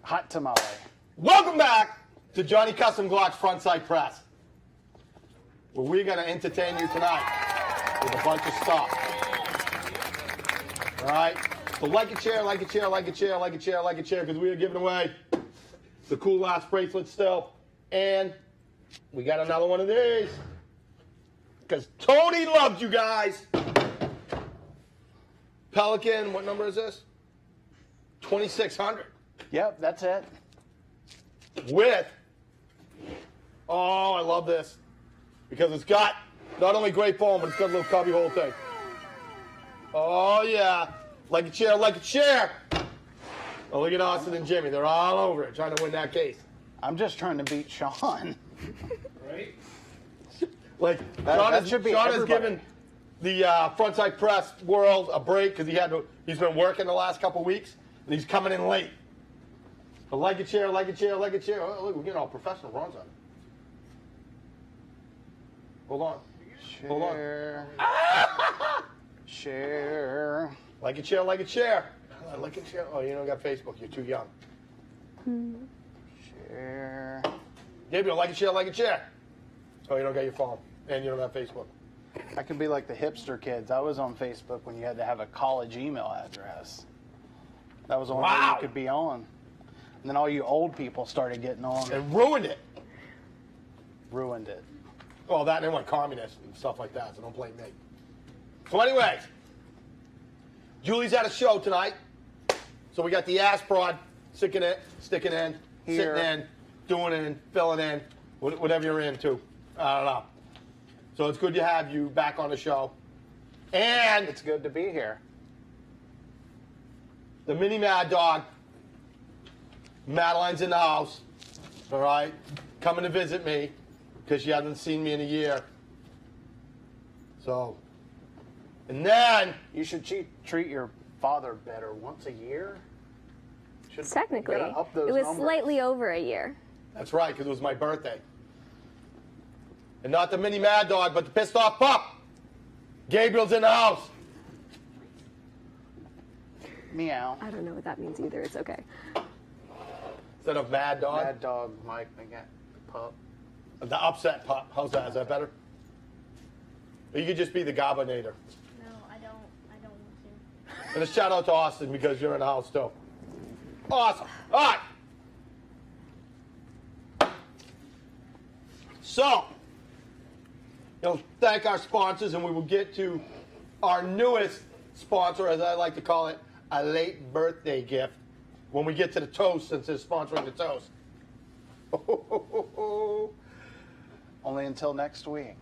Hot tamale. Welcome back to Johnny Custom Glock's Frontside Press, where we're going to entertain you tonight with a bunch of stuff. All right? So like a chair, like a chair, like a chair, like a chair, like a chair, because we are giving away the cool last bracelet still. And we got another one of these. Because Tony loves you guys. Pelican, what number is this? 2600. Yep, that's it. With, oh, I love this. Because it's got not only great foam, but it's got a little cubby hole thing. Oh, yeah. Like a chair, like a chair. Oh, look at Austin and Jimmy. They're all over it, trying to win that case. I'm just trying to beat Sean. Right? Like, that should be Sean has everybody. given the Frontside Press world a break because he's been working the last couple weeks, and he's coming in late. But like a chair, like a chair, like a chair. Oh, look, we're getting all professional runs on it. Hold on. Share. Hold on. Share. Like a chair, like a chair. Like a chair. Oh, you don't got Facebook. You're too young. Share. Gabriel, like a chair, like a chair. Oh, you don't got your phone. And you don't have Facebook. I could be like the hipster kids. I was on Facebook when you had to have a college email address. That was the only way Wow. you could be on. And then all you old people started getting on. And ruined it. Ruined it. Well, that and they went communist and stuff like that, so don't blame me. So anyways, Julie's at a show tonight. So we got the ass prod sticking in, Here. sitting in, doing in, filling in, whatever you're into. I don't know. So it's good to have you back on the show. And It's good to be here. the mini Mad Dog, Madeline's in the house, all right? Coming to visit me because she hasn't seen me in a year. So, and then, You should treat your father better once a year. Technically, you gotta up those it was numbers. slightly over a year. that's right, because it was my birthday. And not the mini Mad Dog, but the pissed off pup. Gabriel's in the house. Meow. I don't know what that means either. It's okay. Instead of Mad Dog, Mad dog, Mike, the pup. the upset pup. How's that? Is that better? Or you could just be the Gobbinator. No, I don't want to. And a shout out to Austin because you're in the house too. Awesome. All right. So, thank our sponsors, and we will get to our newest sponsor, as I like to call it, a late birthday gift, when we get to the toast, since they're sponsoring the toast. Only until next week.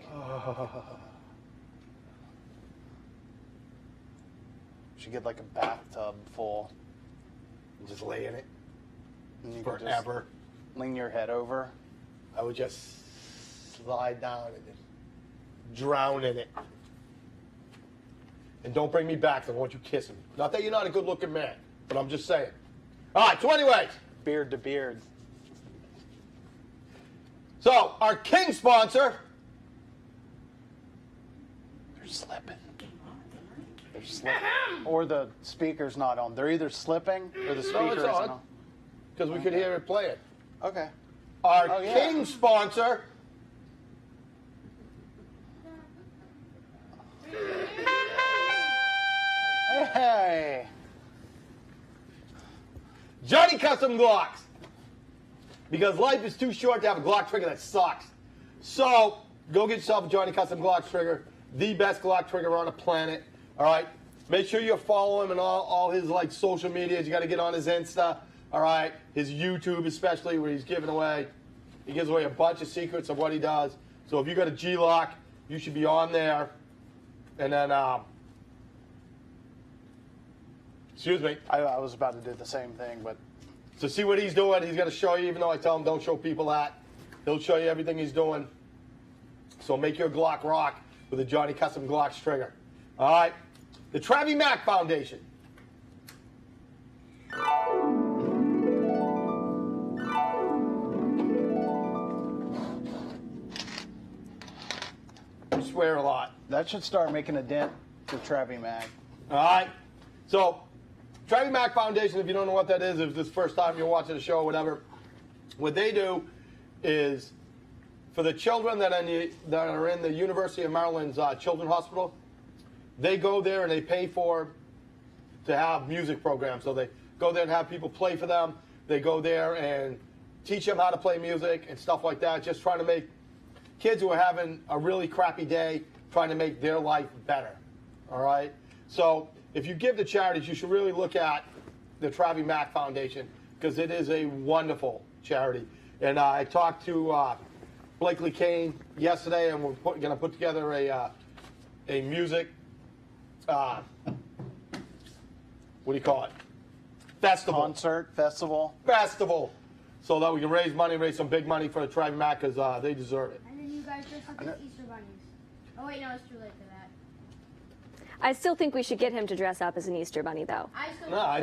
Should get like a bathtub full. Just lay in it And you can forever. just lean your head over. I would just slide down and just drown in it. And don't bring me back, 'cause I want you kissing me. Not that you're not a good-looking man, but I'm just saying. All right, so anyways. Beard to beard. So, our king sponsor. They're slipping. They're slipping. Or the speaker's not on. They're either slipping or the speaker it's isn't on. on. Because we could hear it playing. Okay. Our Oh, yeah. king sponsor. Hey! Johnny Custom Glocks. Because life is too short to have a Glock trigger that sucks. So, go get yourself a Johnny Custom Glocks trigger. The best Glock trigger on the planet. All right? Make sure you follow him in all his social medias. You got to get on his Insta. All right? His YouTube especially, where he gives away a bunch of secrets of what he does. So if you got a G-Lock, you should be on there. And then, excuse me. I was about to do the same thing, but So see what he's doing. He's going to show you, even though I tell him don't show people that. He'll show you everything he's doing. So make your Glock rock with a Johnny Custom Glocks trigger. All right. The Travis Mack Foundation. You swear a lot. that should start making a dent for Travis Mag. All right. So Travis Mack Foundation, if you don't know what that is, if this is the first time you're watching the show or whatever, what they do is for the children that are in the University of Maryland's Children's Hospital, they go there and they pay to have music programs. So they go there and have people play for them. They go there and teach them how to play music and stuff like that, just trying to make kids who are having a really crappy day, trying to make their life better. All right? So if you give to charities, you should really look at the Travis Mack Foundation because it is a wonderful charity. And I talked to Blakely Kane yesterday, and we're going to put together a music, what do you call it? Festival. Concert, festival. Festival. So that we can raise some big money for the Travis Mack because they deserve it. And then you guys dress up as Easter bunnies. Oh wait, no, it's too late for that. I still think we should get him to dress up as an Easter bunny, though. I still. No, I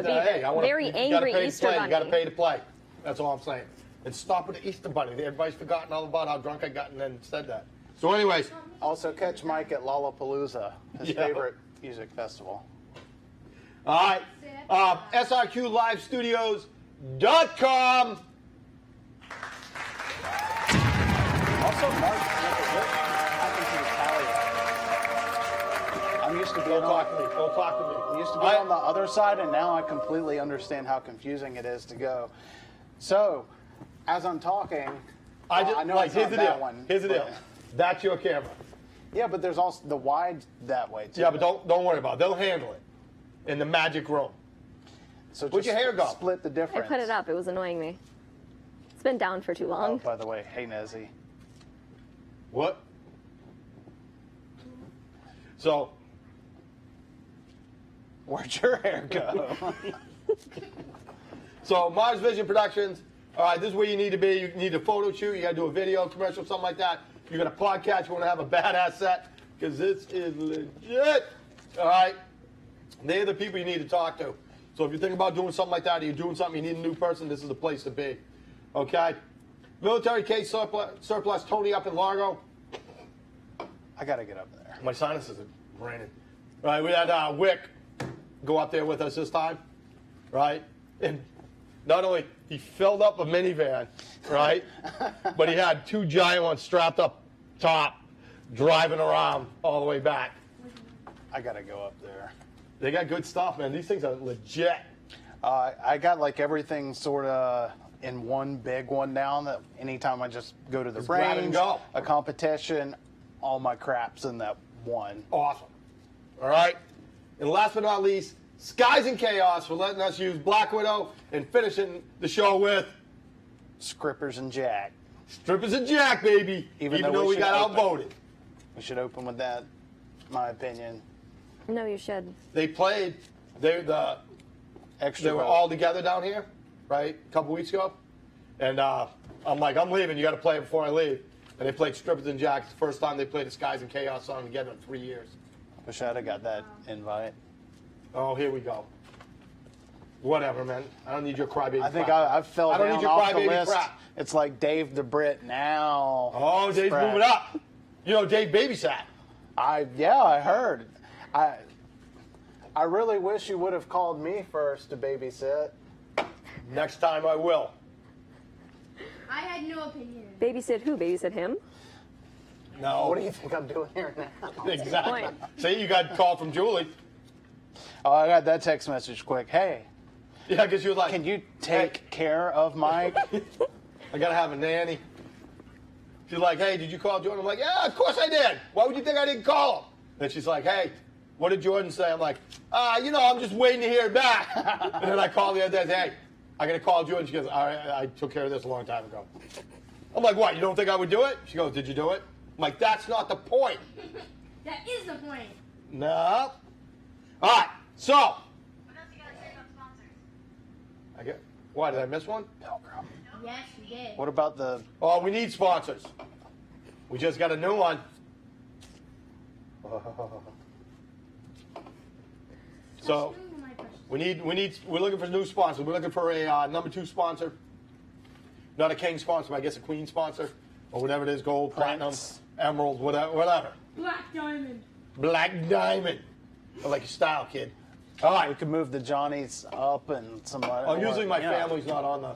wanna, very you gotta angry pay to Easter play. bunny. You got to pay to play. That's all I'm saying. And stop with the Easter bunny. Everybody's forgotten all about how drunk I got and then said that. So anyways, Also, catch Mike at Lollapalooza, his Yeah. favorite music festival. all right. SRQLivestudios.com. Also, Mark, what happened to the tally? I'm used to being Don't talk to me. Don't talk to me. I used to be on the other side, and now I completely understand how confusing it is to go. So, as I'm talking, I know it's here's not the that deal. one. Here's the deal. but- That's your camera. Yeah, but there's also the wide that way too. Yeah, but don't worry about it. They'll handle it in the magic room. So Where'd just your hair go? Split the I difference. put it up. It was annoying me. It's been down for too Oh, long. by the way, hey Nezzy. What? So, Where'd your hair go? so Mars Vision Productions. All right, this is where you need to be. You need a photo shoot. You got to do a video, commercial, something like that. You got a podcast. You want to have a badass set because this is legit. All right, they're the people you need to talk to. So if you think about doing something like that, or you're doing something, you need a new person, this is the place to be. Okay. Military case surplus. Tony up in Largo. I gotta get up there. My sinuses are raining. All right, we had Wick go up there with us this time, right? And not only he filled up a minivan, right, but he had two giant ones strapped up top, driving around all the way back. I gotta go up there. They got good stuff, man. These things are legit. I got like everything sort of in one big one down. That anytime I just go to the Just grab it and range, go. a competition, all my crap's in that one. Awesome. All right. And last but not least, Skies and Chaos for letting us use Black Widow and finishing the show with Scrippers and Jack. Strippers and Jack, baby. Even Even though though we we got should open. outvoted. We should open with that, my opinion. No, you should. They played. They Extra. were vote. all together down here, right? A couple weeks ago. And I'm like, I'm leaving. You got to play it before I leave. And they played Strippers and Jacks. The first time they played a Skies and Chaos song together in 3 years. Wish I'd have got that invite. Oh, here we go. Whatever, man. I don't need your crybaby I think crap. I fell I don't down need your off the crybaby list. crap. It's like Dave the Brit now. Oh, Dave's spread. moving up. You know, Dave babysat. I heard. I really wish you would have called me first to babysit. Next time I will. I had no opinion. Babysit who? Babysit him? No. What do you think I'm doing here now? Exactly. Point. See, you got a call from Julie. Oh, I got that text message quick. Hey, Yeah, because you was like, can you take care of Mike? I got to have a nanny. She's like, hey, did you call Jordan? I'm like, yeah, of course I did. Why would you think I didn't call him? And she's like, hey, what did Jordan say? I'm like, I'm just waiting to hear back. And then I called the other day and said, hey, I got to call Jordan. She goes, all right, I took care of this a long time ago. I'm like, what, you don't think I would do it? She goes, did you do it? I'm like, that's not the point. That is the point. No. All right, so. What else you gotta say about sponsors? Why, did I miss one? Pilgrim. Yes, you did. What about the? Oh, we need sponsors. We just got a new one. So That's my question. we're looking for new sponsors. We're looking for a number 2 sponsor. Not a king sponsor, but I guess a queen sponsor. Or whatever it is, gold, platinum, Prince. emerald, whatever. Black diamond. Black diamond. I like your style, kid. All right. We could move the Johnnies up and somebody. Oh, usually my you know. family's not on the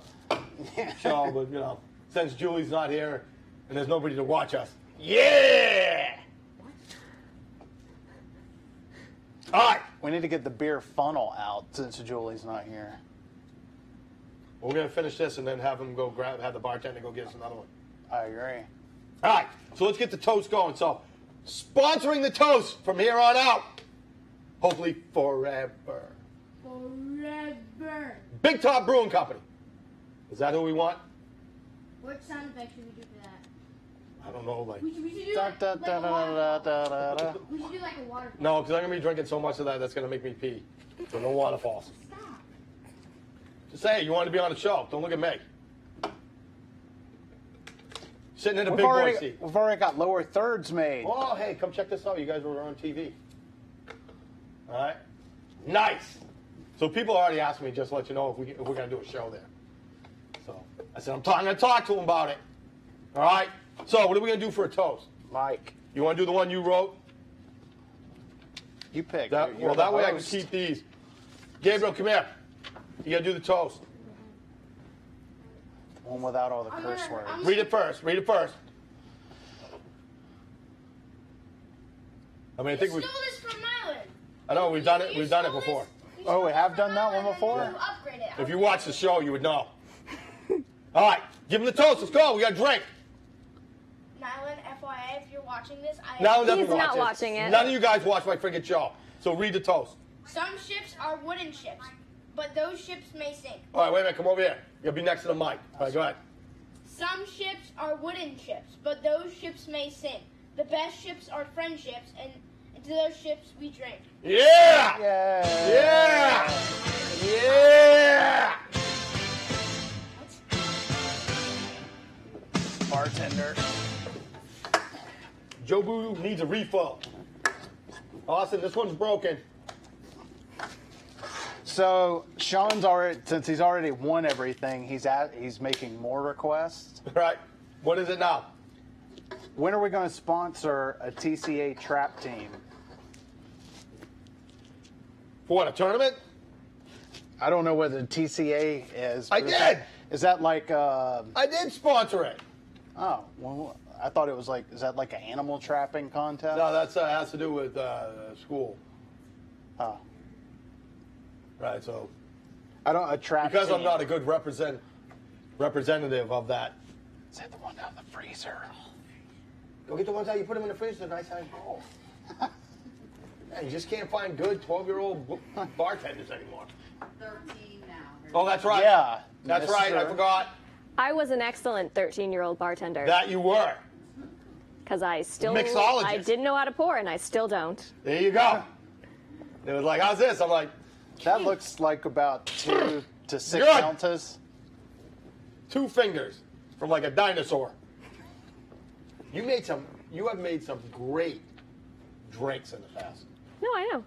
show, but you know, since Julie's not here and there's nobody to watch us. Yeah! All right. We need to get the beer funnel out since Julie's not here. We're going to finish this and then have him go have the bartender go get us another one. I agree. All right, so let's get the toast going. So, sponsoring the toast from here on out, hopefully forever. Forever. Big Top Brewing Company. Is that who we want? What sound effect should we do for that? I don't know, like. We should do Da, like, da, like da, a da, waterfall. da, da, da. We should do like a waterfall. No, because I'm going to be drinking so much of that, that's going to make me pee. So no waterfalls. Stop. Just say, you want to be on the show. Don't look at me. Sitting in a We've big boy already, seat. we've already got lower thirds made. Oh, hey, come check this out. You guys were on TV. All right? Nice. So people already asked me, just to let you know, if we're going to do a show there. So I said, I'm going to talk to them about it. All right? So what are we going to do for a toast? Mike, You want to do the one you wrote? you pick. That, You're well, the that way I can host. keep these. Gabriel, come here. You got to do the toast. One without all the I'm curse gonna- words. I'm- Read it first. Read it first. I mean, I think we. Stole this from Nyland. I know we've done it. You We've done it stole before. this- you Oh, we stole have it done from that one Nyland, before? and you upgrade it. If you watch the show, you would know. All right, give him the toast. Let's go. We got a drink. Nyland, FYI, if you're watching this, Now doesn't He's watch not it. watching it. None of you guys watch my friggin' show. So read the toast. Some ships are wooden ships, but those ships may sink. All right, wait a minute. Come over here. You'll be next to the mic. All right, go ahead. Some ships are wooden ships, but those ships may sink. The best ships are friendships, and to those ships we drink. Yeah! Yeah. Yeah! Yeah! Bartender. Joe Boo needs a refill. Austin, this one's broken. So Sean's already, since he's already won everything, he's making more requests. All right. What is it now? When are we going to sponsor a TCA trap team? For what, a tournament? I don't know what the TCA is. I but did. Is that like? I did sponsor it. Oh, well, I thought it was like. Is that like an animal trapping contest? No, that's has to do with school. Oh, Right, so I don't. A trap. because I'm team. not a good representative of that. Is that the one down the freezer? Go get the ones out. You put them in the fridge. They're nice and cold. Yeah, you just can't find good 12-year-old bartenders anymore. 13 now. Oh, that's right. Yeah, That's right. I true. forgot I was an excellent 13-year-old bartender that you were. because I still Mixologist. I didn't know how to pour, and I still don't. There you go. It was like, how's this? I'm like, That looks like about 2 to 6 Good. ounces. 2 fingers from like a dinosaur. You have made some great drinks in the past. No, I know.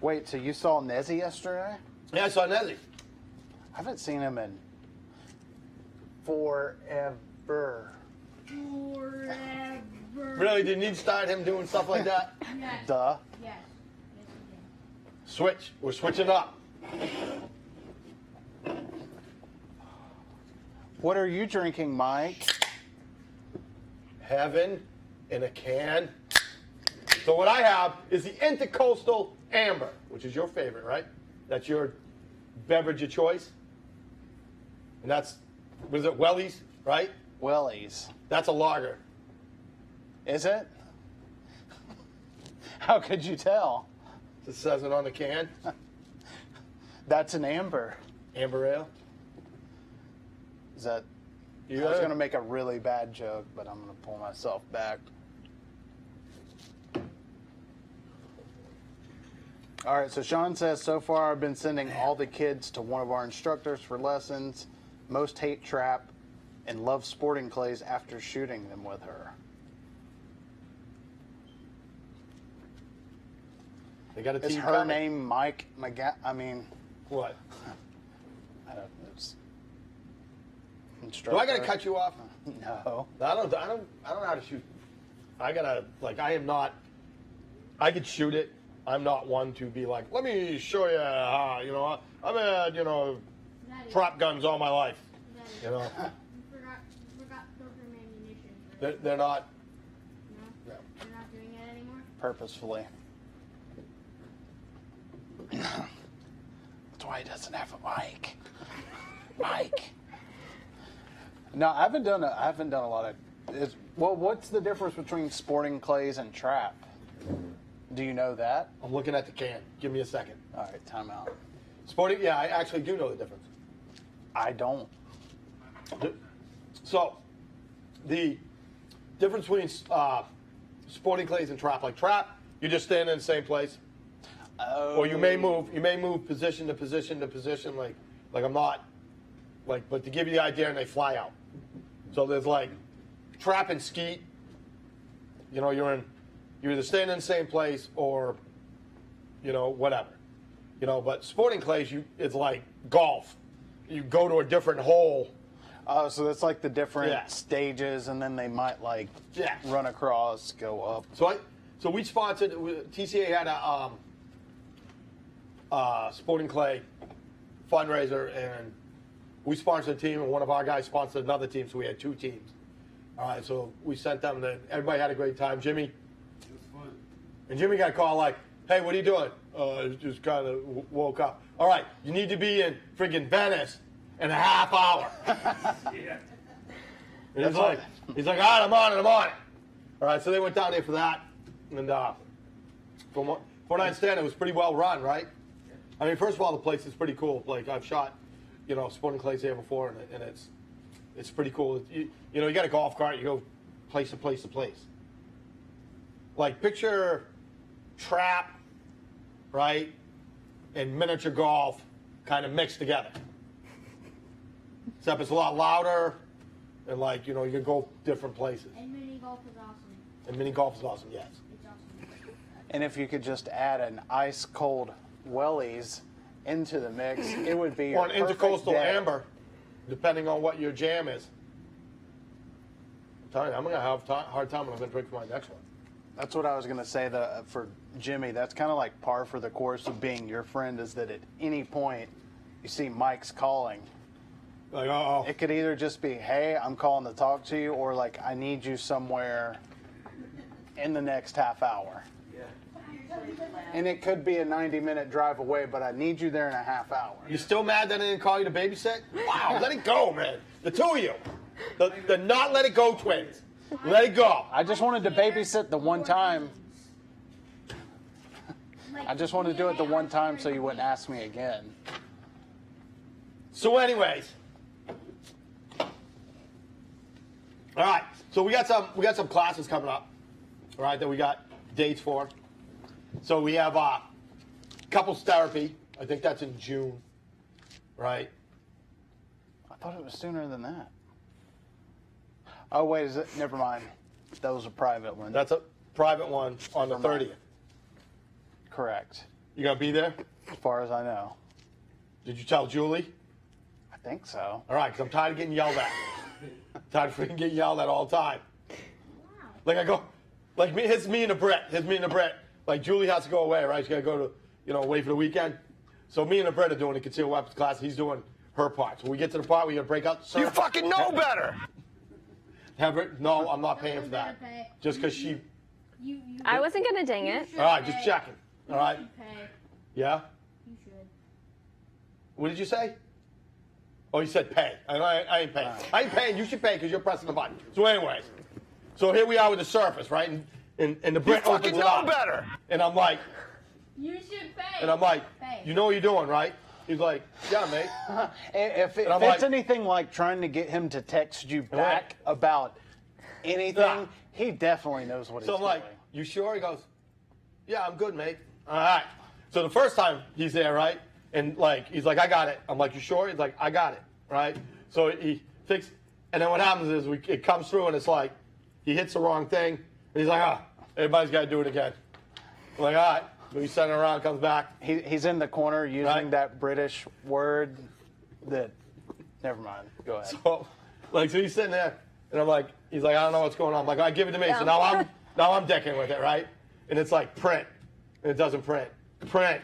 Wait, so you saw Nezzy yesterday? Yeah, I saw Nezzy. I haven't seen him in forever. Forever. Really? Didn't you start him doing stuff like that? Yes. Duh. Yes. Yes, we did. Switch. We're switching up. What are you drinking, Mike? Heaven in a can. So what I have is the Intercoastal Amber, which is your favorite, right? That's your beverage of choice. And that's, was it Wellies, right? Wellies. That's a lager. Is it? How could you tell? It says it on the can. That's an amber. Amber ale. Is that? You I was going to make a really bad joke, but I'm going to pull myself back. All right, so Sean says, so far I've been sending all the kids to one of our instructors for lessons. Most hate trap and love sporting clays after shooting them with her. They got a Is team her coming. name Mike McGowan? I mean, What? I don't know. It's Do instructor. I got to cut you off? No. I don't know how to shoot. I gotta, like, I am not, I could shoot it, I'm not one to be like, let me show you how, you know, I've had, you know, Daddy, prop guns all my life. Daddy, You know, you forgot program ammunition. they're not. No? No. You're not doing it anymore? Purposefully. That's why he doesn't have a mic. Mike. No, I haven't done a lot of. Well, what's the difference between sporting clays and trap? Do you know that? I'm looking at the can. Give me a second. All right, time out. Sporting, yeah, I actually do know the difference. I don't. So, the difference between sporting clays and trap, like trap, you just stand in the same place, or you may move position to position to position, like I'm not, like, but to give you the idea, and they fly out. So there's like trap and skeet. You know, you're either staying in the same place or, you know, whatever. You know, but sporting clays, it's like golf. You go to a different hole. Oh, so that's like the different Yeah. stages, and then they might like Yeah. run across, go up. So we sponsored. TCA had a sporting clay fundraiser, and we sponsored a team, and one of our guys sponsored another team, so we had two teams. All right, so we sent them. Everybody had a great time. Jimmy. And Jimmy got a call like, "Hey, what are you doing?" Just kind of woke up. All right, you need to be in friggin' Venice in a half hour. And he's like, all right, I'm on it. All right, so they went down there for that, and from what I understand, it was pretty well run, right? I mean, first of all, the place is pretty cool. Like I've shot, you know, sporting clays here before, and it's pretty cool. You know, you got a golf cart, you go place to place to place. Like picture trap, right, and miniature golf kind of mixed together. Except it's a lot louder, and like, you know, you can go different places. And mini golf is awesome. And mini golf is awesome, yes. It's awesome. And if you could just add an ice cold Wellies into the mix, it would be Or an your perfect intercoastal day. amber, depending on what your jam is. I'm telling you, I'm going to have a hard time when I'm going to drink my next one. That's what I was going to say. For Jimmy, that's kind of like par for the course of being your friend. Is that at any point you see Mike's calling, Like, uh-oh. it could either just be, "Hey, I'm calling to talk to you," or like, "I need you somewhere in the next half hour." And it could be a 90-minute drive away, but I need you there in a half hour. You still mad that I didn't call you to babysit? Wow, let it go, man. The two of you. The not let it go twins. Let it go. I just wanted to babysit the one time. I just wanted to do it the one time so you wouldn't ask me again. So anyways. All right. So we got some classes coming up. All right, that we got dates for. So we have couples therapy. I think that's in June. Right? I thought it was sooner than that. Oh, wait, is it? Never mind. That was a private one. That's a private one on the Never mind. 30th. Correct. You gonna be there? As far as I know. Did you tell Julie? I think so. All right, because I'm tired of getting yelled at. Tired of freaking getting yelled at all the time. Like I go, like me, it's me and the Brett. Like Julie has to go away, right? She's got to go to, you know, away for the weekend. So me and the Brett are doing the concealed weapons class. He's doing her part. So when we get to the part where you got to break out. You fucking know better. Have her? No, I'm not paying for that. Just because she. I wasn't gonna ding it. All right, just checking. All right. Pay. Yeah. You should. What did you say? Oh, you said pay. I ain't paying. I ain't paying. You should pay because you're pressing the button. So anyways, so here we are with the surface, right? And the Brett You opens fucking it know up. better. And I'm like, You should pay. and I'm like, Pay. you know what you're doing, right? He's like, yeah, mate. If I'm it's like- anything like trying to get him to text you back about anything, Yeah. he definitely knows what So he's I'm like, doing. you sure? He goes, yeah, I'm good, mate. All right. So the first time he's there, right? And like, he's like, I got it. I'm like, you sure? He's like, I got it, right? So he thinks, and then what happens is it comes through and it's like, he hits the wrong thing. And he's like, everybody's got to do it again. I'm like, all right. So he's sending it around, comes back. He's in the corner using Right. that British word that. Never mind. Go ahead. So, like, so he's sitting there, and I'm like, he's like, I don't know what's going on. I'm like, all right, give it to me. So Yeah. now I'm decking with it, right? And it's like print, and it doesn't print. Print.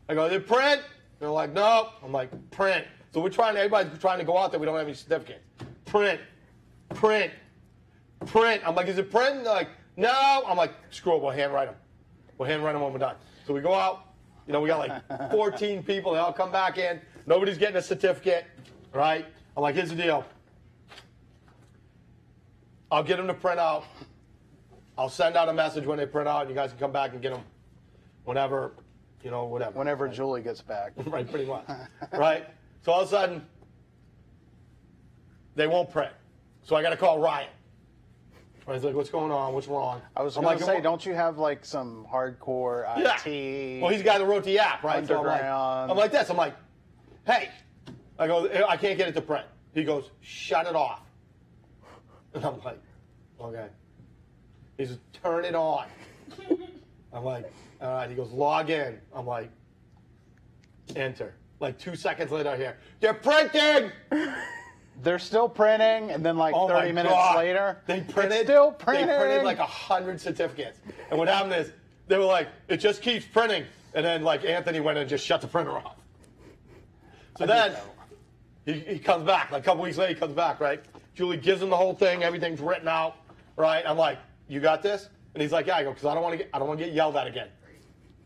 I go, did it print? They're like, no. I'm like, print. So everybody's trying to go out there. We don't have any certificates. Print. Print. Print. I'm like, is it print? They're like, no. I'm like, screw it. We'll handwrite them. We'll handwrite them when we're done. So we go out. You know, we got like 14 people. They all come back in. Nobody's getting a certificate, right? I'm like, here's the deal. I'll get them to print out. I'll send out a message when they print out, and you guys can come back and get them whenever, you know, whatever. Whenever Julie gets back. Right, pretty much. Right? So all of a sudden, they won't print. So I got to call Ryan. Ryan's like, what's going on? What's wrong? I was I'm going like, to say, don't you have like some hardcore IT? Yeah. Well, he's the guy that wrote the app, right? So Underground. I'm like this. I'm like, hey. I go, I can't get it to print. He goes, shut it off. And I'm like, okay. He says, turn it on. I'm like, all right. He goes, log in. I'm like, enter. Like 2 seconds later, I hear, they're printing! They're still printing, and then like 30 minutes later, they printed. It's still printing. They printed like 100 certificates. And what happened is, they were like, it just keeps printing. And then like Anthony went and just shut the printer off. So then he comes back. Like a couple weeks later, he comes back, right? Julie gives him the whole thing. Everything's written out, right? I'm like, you got this? And he's like, yeah. I go, because I don't want to get yelled at again.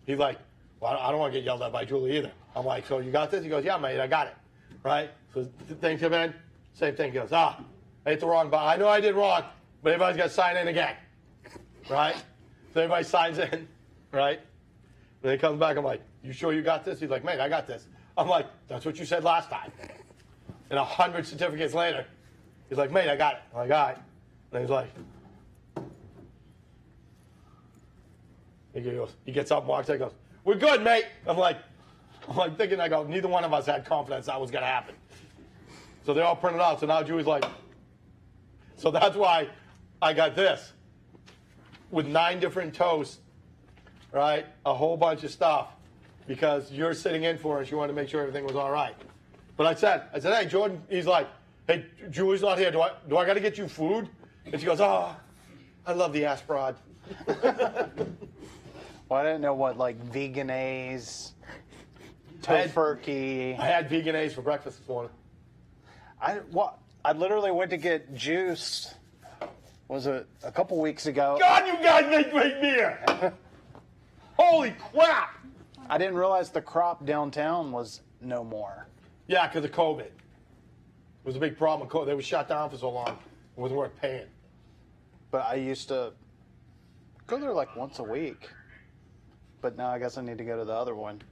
He's like, well, I don't want to get yelled at by Julie either. I'm like, so you got this? He goes, yeah, mate, I got it, right? So the thing came in, same thing. He goes, I hit the wrong button. I know I did wrong, but everybody's got to sign in again, right? So everybody signs in, right? And then he comes back. I'm like, you sure you got this? He's like, mate, I got this. I'm like, that's what you said last time. And 100 certificates later, he's like, mate, I got it. I'm like, all right. And he's like, he gets up and walks in and goes, we're good, mate. I'm like thinking, I go, neither one of us had confidence that was going to happen. So they all printed out. So now Julie's like, so that's why I got this with 9 different toasts, right? A whole bunch of stuff because you're sitting in for us. You wanted to make sure everything was all right. But I said, hey, Jordan, he's like, hey, Julie's not here. Do I got to get you food? And she goes, oh, I love the ass broad. Well, I didn't know what like veganese, tofurkey. I had veganese for breakfast this morning. I literally went to get juice. Was it a couple weeks ago? God, you guys make great beer. Holy crap. I didn't realize the crop downtown was no more. Yeah, because of COVID. It was a big problem. They were shut down for so long. It wasn't worth paying. But I used to go there like once a week. But now I guess I need to go to the other one.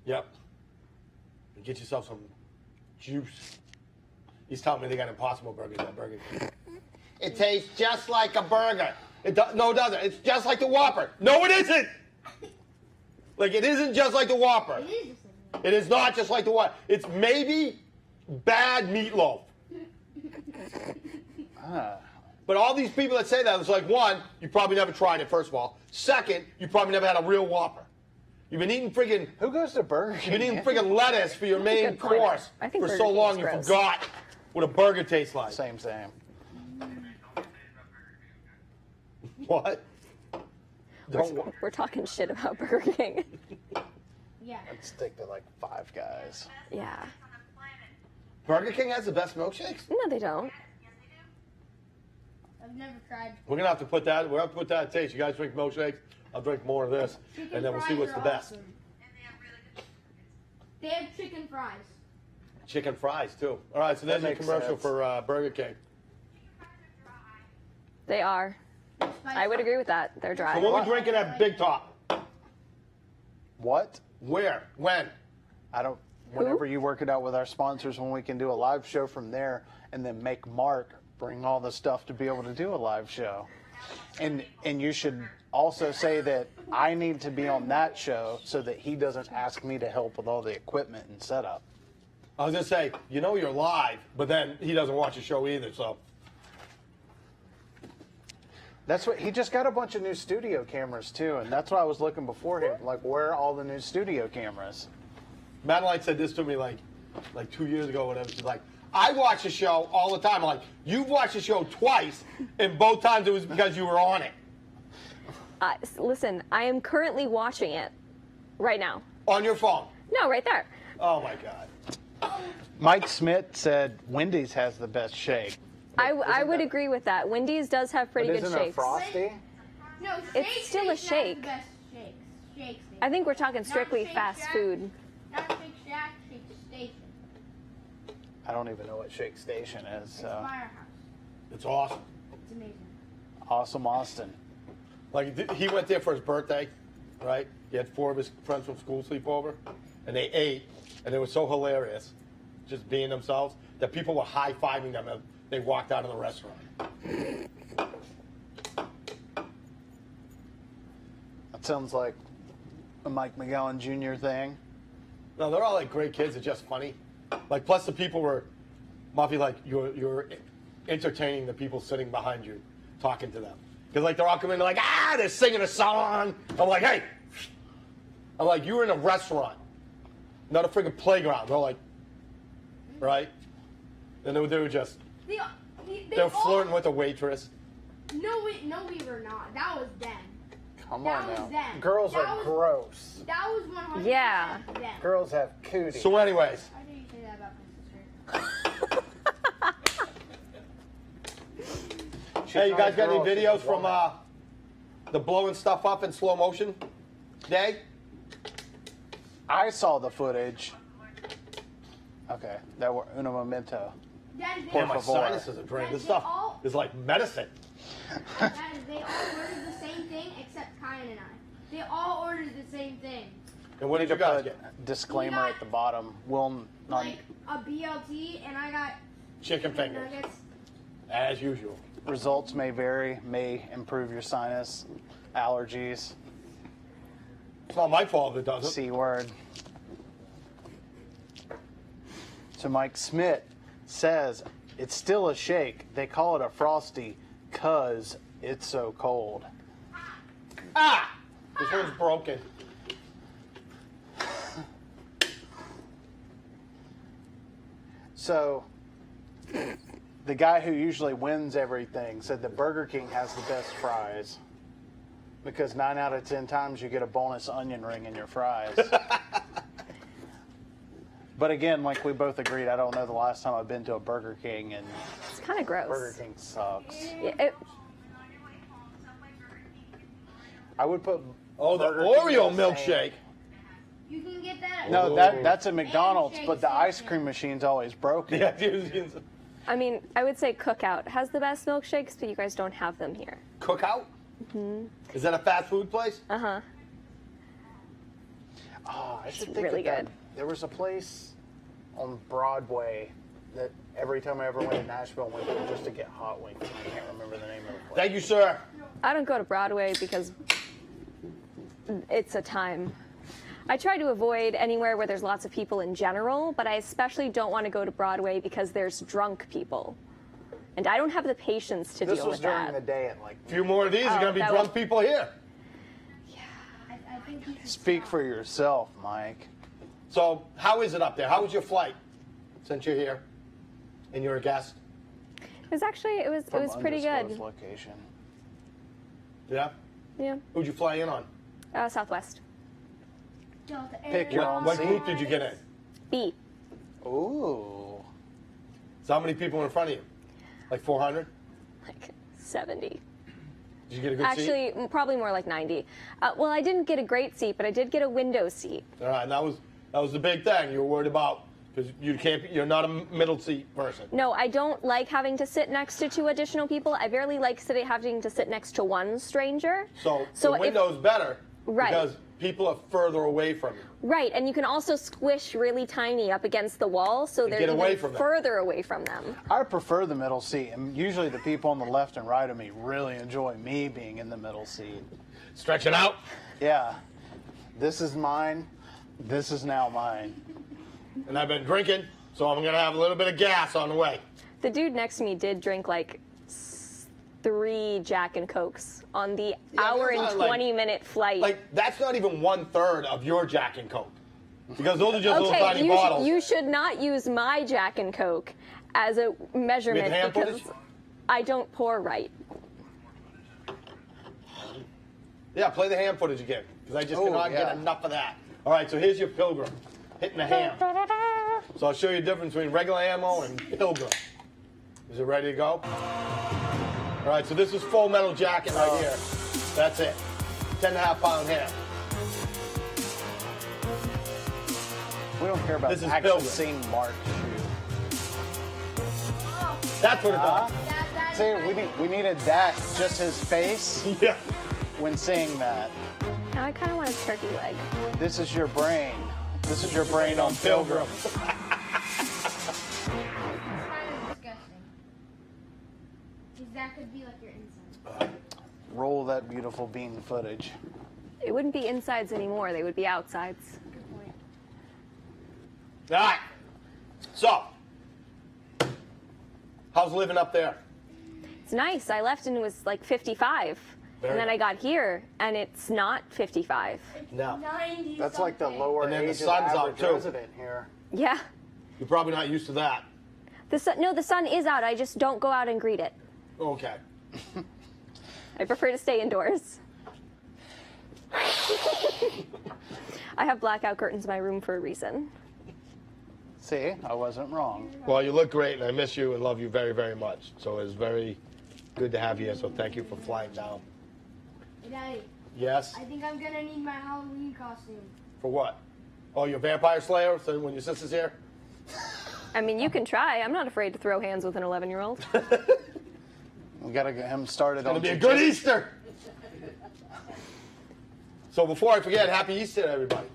Yep. And get yourself some juice. He's telling me they got Impossible Burgers at Burger King. It tastes just like a burger. No, it doesn't. It's just like the Whopper. No, it isn't. Like, it isn't just like the Whopper. It is not just like the Whopper. It's maybe bad meatloaf. But all these people that say that, it's like, one, you probably never tried it, first of all. Second, you probably never had a real Whopper. You've been eating friggin'... Who goes to Burger King? You've been eating friggin' lettuce for your main course for so long you forgot what a burger tastes like. Same. What? We're talking shit about Burger King. Yeah. I'd stick to like Five Guys. Yeah. Burger King has the best milkshakes? No, they don't. I've never tried. We're gonna have to put that. We're gonna have to put that in taste. You guys drink milkshakes. I'll drink more of this, and then we'll see what's the best. Awesome. They have chicken fries. Chicken fries too. All right, so there's a commercial sense. for Burger King. They are. I would agree with that. They're dry. So what are we drinking at Big Top? What? Where? When? I don't. Whenever you work it out with our sponsors, when we can do a live show from there, and then make Mark bring all the stuff to be able to do a live show. And you should also say that I need to be on that show so that he doesn't ask me to help with all the equipment and setup. I was gonna say, you know you're live, but then he doesn't watch the show either, so. That's what he just got a bunch of new studio cameras too, and that's what I was looking beforehand. Like, where are all the new studio cameras? Madeline said this to me like 2 years ago, whatever. She's like, I watch the show all the time. I'm like, you've watched the show twice, and both times it was because you were on it. Listen, I am currently watching it right now. On your phone. No, right there. Oh my God. Mike Smith said Wendy's has the best shake. I would agree with that. Wendy's does have pretty But good isn't shakes. it Frosty? No, It's Shake still a Shack has shake. the best shakes. Shake Shack. I think we're talking strictly Shake fast Shack. food. Not Shake Shack, Shake Station. I don't even know what Shake Station is. It's So. Firehouse. It's awesome. It's amazing. Awesome Austin. Like he went there for his birthday, right? He had 4 of his friends from school sleep over, and they ate, and it was so hilarious, just being themselves, that people were high-fiving them as they walked out of the restaurant. That sounds like a Mike McGowan Jr. thing. No, they're all like great kids. It's just funny. Like, plus the people were, Muffy, like you're entertaining the people sitting behind you, talking to them. Because like they're all coming in like, they're singing a song. I'm like, hey. I'm like, you were in a restaurant, not a freaking playground. They're like, right? And they were just, They they were flirting with a waitress. No, we were not. That was them. Come That on was now. them. Girls That are was- gross. That was 100% Yeah. them. Girls have cooties. So anyways, Why did you say that about my sister? hey, you guys got any Girl, she's videos a from woman. the blowing stuff up in slow motion day? I saw the footage. Okay, that were uno momento. Dad, they, Yeah, my favor. sinuses are drained. This stuff is like medicine. Dad, they all ordered the same thing except Kyan and I. They all ordered the same thing. And what did To you guys put get? disclaimer We got- at the bottom. Will not Like a BLT, and I got Chicken fingers, nuggets. as usual. results may vary, may improve your sinus allergies. It's not my fault if it doesn't. C word. So Mike Smith says it's still a shake. They call it a frosty 'cause it's so cold. Ah! This one's broken. So the guy who usually wins everything said that Burger King has the best fries because 9 out of 10 times you get a bonus onion ring in your fries. But again, like we both agreed, I don't know the last time I've been to a Burger King, and It's kind of gross. Burger King sucks. Yeah, On your way home, Subway, Burger King, I would put Oh, the Burger King Oreo in the same- milkshake. You can get that. No, Oh. that's a McDonald's, Shake but the ice Shack. cream machine's always broken. Yeah, I mean, I would say Cookout has the best milkshakes, but you guys don't have them here. Cookout? Is that a fast food place? Uh-huh. Oh, I should It's think really of that. good. There was a place on Broadway that every time I ever went to Nashville, I went there just to get hot wings. I can't remember the name of the place. Thank you, sir. I don't go to Broadway because it's a time. I try to avoid anywhere where there's lots of people in general, but I especially don't want to go to Broadway because there's drunk people. And I don't have the patience to This deal was with during that. the day at like. A few more of these are Oh, going to be that drunk was- people here. I think you should Speak stop. for yourself, Mike. So, how is it up there? How was your flight since you're here and you're a guest? It was actually, it was From pretty good. undisclosed location. Yeah? Yeah. Who'd you fly in on? Southwest. Delta Pick your own What seat. group did you get in? B. Ooh. So how many people were in front of you? Like 400? Like 70. Did you get a good seat? Actually, probably more like 90. Well, I didn't get a great seat, but I did get a window seat. All right, and that was the big thing you were worried about because you're not a middle seat person. No, I don't like having to sit next to 2 additional people. I barely like having to sit next to 1 stranger. So the if- window's better Right. because people are further away from you. Right, and you can also squish really tiny up against the wall, so they're get away even from them. further away from them. I prefer the middle seat, and usually the people on the left and right of me really enjoy me being in the middle seat. Stretch it out. Yeah. This is mine. This is now mine. And I've been drinking, so I'm going to have a little bit of gas on the way. The dude next to me did drink like 3 Jack and Cokes on the hour that's and not 20-minute flight. Like, that's not even 1/3 of your Jack and Coke. Because those are just little Okay, tiny bottles. you should not use my Jack and Coke as a measurement With hand because footage? I don't pour right. Yeah, play the ham footage again, because I just Oh, cannot yeah. get enough of that. All right, so here's your Pilgrim hitting the ham. So I'll show you the difference between regular ammo and Pilgrim. Is it ready to go? All right, so this is Full Metal Jacket right here. That's it. 10.5 pound ham. We don't care about This is actually Pilgrim. seeing Mark shoot. That's what it Huh? does. See, we needed that, just his face, Yeah. when seeing that. Now I kind of want a turkey leg. This is your brain. This is your brain on Pilgrim. It's kind of disgusting. Because that could be like your inside. Roll that beautiful bean footage. It wouldn't be insides anymore. They would be outsides. Good point. All right. So, how's living up there? It's nice. I left and it was like 55. Very And then I nice. got here and it's not 55. No. 90 That's like the something. lower And then the age of sun's out, average too. resident here. Yeah. You're probably not used to that. No, the sun is out. I just don't go out and greet it. Okay. I prefer to stay indoors. I have blackout curtains in my room for a reason. See, I wasn't wrong. Well, you look great, and I miss you and love you very, very much. So it's very good to have you here. So thank you for flying down. Hey, Daddy, Yes? I think I'm going to need my Halloween costume. For what? Oh, you're a vampire slayer? So when your sister's here? I mean, you can try. I'm not afraid to throw hands with an 11-year-old. We gotta get him started It's going on to be a jiu-jitsu. good Easter. So before I forget, happy Easter, everybody.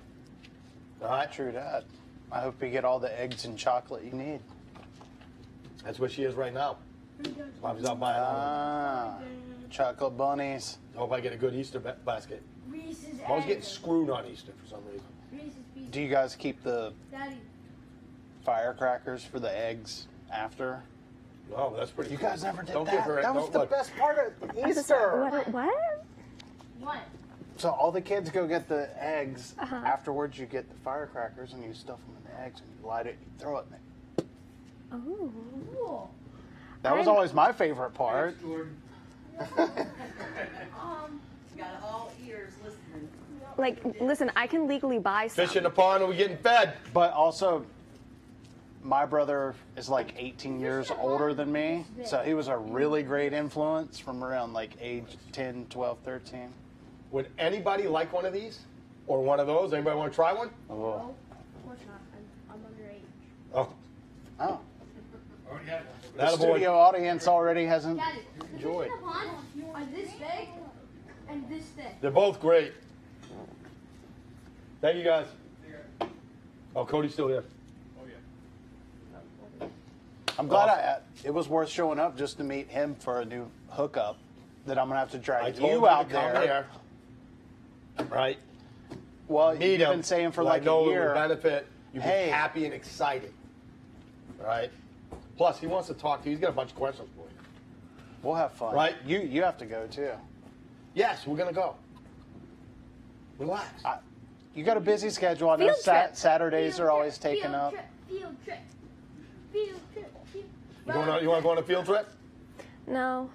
All right? True that. I hope you get all the eggs and chocolate you need. That's where she is right now. Mom's out buying out. Ah, chocolate bunnies. I hope I get a good Easter basket. Reese's I was getting eggs. screwed on Easter for some reason. Reese's Pieces. Do you guys keep the Daddy, firecrackers for the eggs after? Oh, that's pretty You cool. guys never did Don't that. give her That was don't the look. best part of Easter. What? what? So all the kids go get the eggs. Uh-huh. Afterwards, you get the firecrackers and you stuff them in the eggs and you light it. You throw it in it. Oh. Cool. That was always my favorite part. Got all ears listening. Like, listen, I can legally buy some. Fish in the pond and we getting fed. But also, my brother is like 18 years older than me, so he was a really great influence from around like age 10, 12, 13. Would anybody like one of these? Or one of those? Anybody want to try one? Oh. No, of course not. I'm underage. Oh, Oh. The that boy. studio audience already hasn't Daddy, the fish enjoyed. in the pond are this big and this thick. They're both great. Thank you guys. Oh, Cody's still here. I'm glad it was worth showing up just to meet him for a new hookup that I'm gonna have to I drag told you you out to come there. here. Right? Well, Meet you've him. been saying for I like know a it would year. benefit. You'd be Hey. happy and excited. Right? Plus, he wants to talk to you. He's got a bunch of questions for you. We'll have fun. Right. You have to go too. Yes, we're going to go. Relax. You got a busy schedule. I know Field trip. Saturdays Field are always trip, taken field up. Trip, field trip. Field trip. You want to go on a field trip? No.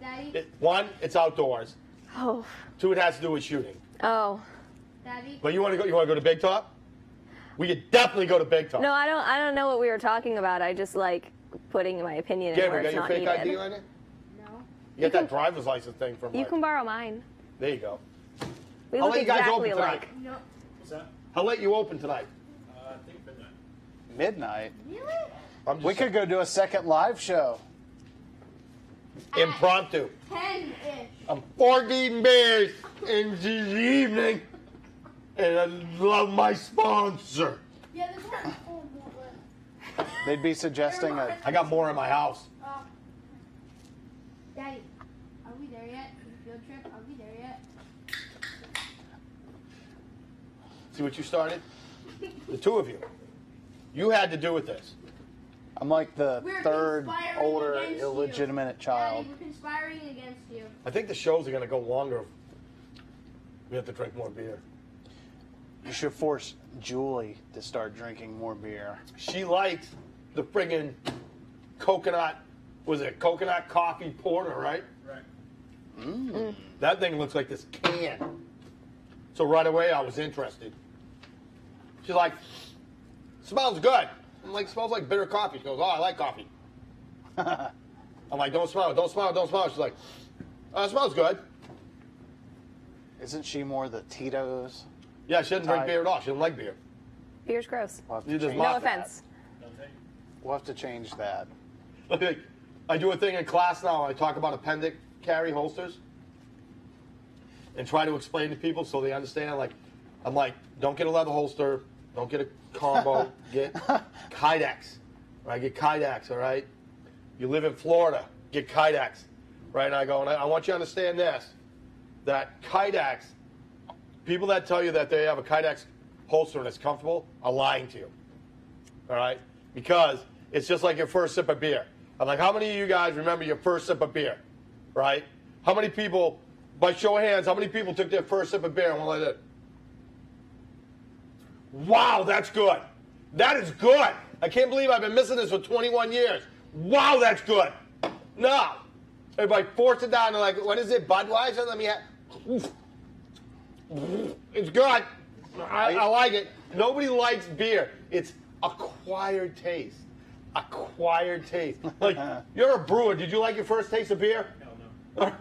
Daddy, One, it's outdoors. Oh. Two, it has to do with shooting. Oh. Daddy. But you want to go? You want to go to Big Top? We could definitely go to Big Top. No, I don't know what we were talking about. I just like putting my opinion in where Gabriel, got it's your not fake needed. ID on it? No. You got that driver's license thing from. You like- can borrow mine. There you go. We I'll look let you guys exactly open alike. tonight. No. What's that? How late you open tonight? I think midnight. Midnight. Really? I'm just We could go do a second live show. impromptu. 10-ish. I'm 14 beers into the evening, and I love my sponsor. Yeah, there's one. Oh, no, They'd be suggesting a. I got more in my house. Daddy, are we there yet? For the field trip? Are we there yet? See what you started? The two of you. You had to do with this. I'm like the We're third conspiring older against illegitimate you. child. Daddy, we're conspiring against you. I think the shows are going to go longer. We have to drink more beer. You should force Julie to start drinking more beer. She liked the friggin' coconut, was it coconut coffee porter, right? Right. That thing looks like this can. So right away I was interested. She's like, smells good. I'm like, smells like bitter coffee. She goes, oh, I like coffee. I'm like, don't smell it, don't smell it, don't smell it. She's like, oh, it smells good. Isn't she more the Tito's? Yeah, she doesn't drink Type. beer at all. She doesn't like beer. Beer's gross. We'll have to You just change mock No that. offense. Nothing. We'll have to change that. Like, I do a thing in class now. I talk about appendix carry holsters and try to explain to people so they understand. Like, I'm like, don't get a leather holster. Don't get a combo. Get Kydex. Right? Get Kydex, all right? You live in Florida. Get Kydex. Right? And I go, and I want you to understand this, that Kydex, people that tell you that they have a Kydex holster and it's comfortable are lying to you. All right? Because it's just like your first sip of beer. I'm like, how many of you guys remember your first sip of beer? Right? How many people, by show of hands, how many people took their first sip of beer and went like that? Wow, that's good. That is good. I can't believe I've been missing this for 21 years. Wow, that's good. No. Everybody forced it down. They're like, what is it, Budweiser? Let me have. Oof. It's good. I like it. Nobody likes beer. It's acquired taste. Acquired taste. Like, you're a brewer. Did you like your first taste of beer? Hell